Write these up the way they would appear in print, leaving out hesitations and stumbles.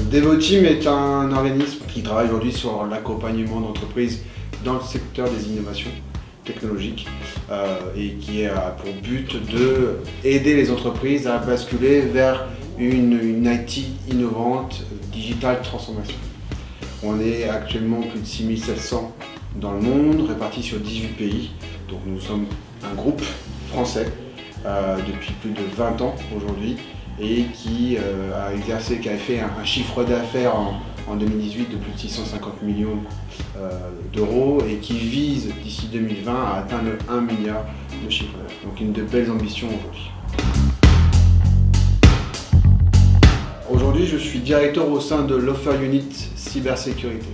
Devoteam est un organisme qui travaille aujourd'hui sur l'accompagnement d'entreprises dans le secteur des innovations technologiques et qui a pour but d'aider les entreprises à basculer vers une IT innovante, digitale transformation. On est actuellement plus de 6700 dans le monde, répartis sur 18 pays. Donc nous sommes un groupe français depuis plus de 20 ans aujourd'hui, et qui a fait un chiffre d'affaires en 2018 de plus de 650 millions d'euros et qui vise d'ici 2020 à atteindre 1 milliard de chiffre d'affaires. Donc une de belles ambitions aujourd'hui. Aujourd'hui, je suis directeur au sein de l'Offer Unit Cybersécurité.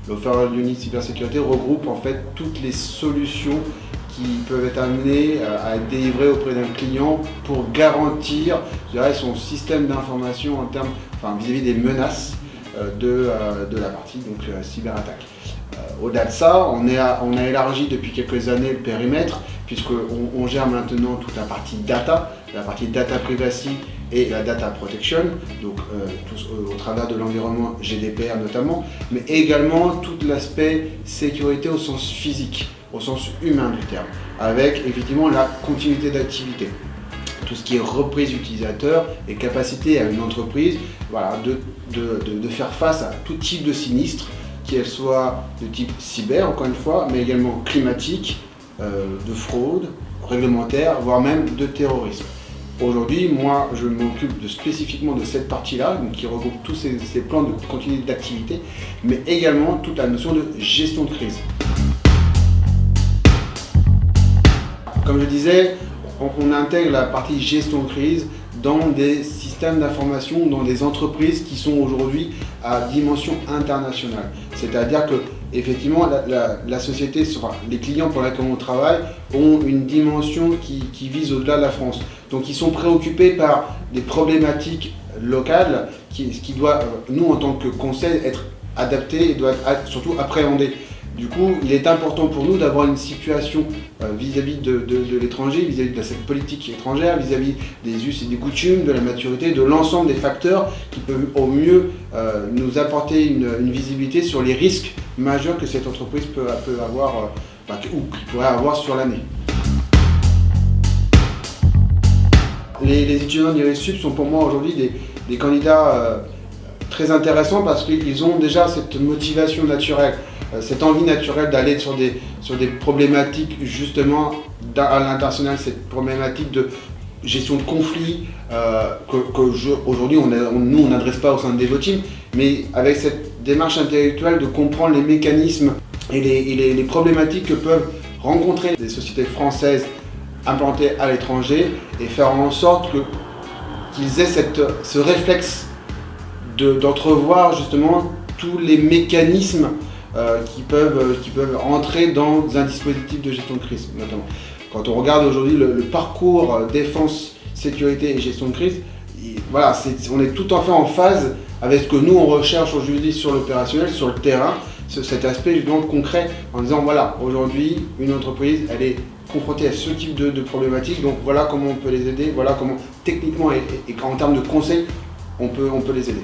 L'Offer Unit Cybersécurité regroupe en fait toutes les solutions qui peuvent être amenées à être délivrées auprès d'un client pour garantir, je dirais, son système d'information en termes, vis-à-vis des menaces de la partie donc cyberattaque. Au-delà de ça, on a élargi depuis quelques années le périmètre puisqu'on gère maintenant toute la partie data privacy et la data protection, donc au travers de l'environnement GDPR notamment, mais également tout l'aspect sécurité au sens physique, au sens humain du terme, avec effectivement la continuité d'activité. Tout ce qui est reprise utilisateur et capacité à une entreprise de faire face à tout type de sinistre, qu'elle soit de type cyber, encore une fois, mais également climatique, de fraude, réglementaire, voire même de terrorisme. Aujourd'hui, moi, je m'occupe spécifiquement de cette partie-là, qui regroupe tous ces plans de continuité d'activité, mais également toute la notion de gestion de crise. Comme je disais, on intègre la partie gestion de crise dans des systèmes d'information, dans des entreprises qui sont aujourd'hui à dimension internationale. C'est-à-dire que effectivement, la société, les clients pour lesquels on travaille ont une dimension qui vise au-delà de la France. Donc ils sont préoccupés par des problématiques locales qui doivent, nous en tant que conseil, être adaptées et doivent être surtout appréhendées. Du coup, il est important pour nous d'avoir une situation vis-à-vis de l'étranger, vis-à-vis de cette politique étrangère, vis-à-vis des us et des coutumes, de la maturité, de l'ensemble des facteurs qui peuvent au mieux nous apporter une visibilité sur les risques majeurs que cette entreprise peut avoir ou qu'il pourrait avoir sur l'année. Les étudiants d'IRISSUP sont pour moi aujourd'hui des candidats très intéressants parce qu'ils ont déjà cette motivation naturelle, cette envie naturelle d'aller sur des problématiques justement à l'international, cette problématique de gestion de conflits qu'aujourd'hui nous on n'adresse pas au sein de Devoteam, mais avec cette démarche intellectuelle de comprendre les mécanismes et les problématiques que peuvent rencontrer des sociétés françaises implantées à l'étranger et faire en sorte qu'ils aient ce réflexe d'entrevoir justement tous les mécanismes qui peuvent entrer dans un dispositif de gestion de crise notamment. Quand on regarde aujourd'hui le parcours défense, sécurité et gestion de crise, voilà, on est tout à fait en phase avec ce que nous on recherche aujourd'hui sur l'opérationnel, sur le terrain, cet aspect justement concret en disant voilà, aujourd'hui une entreprise elle est confrontée à ce type de problématiques, donc voilà comment on peut les aider, voilà comment techniquement et en termes de conseils on peut les aider.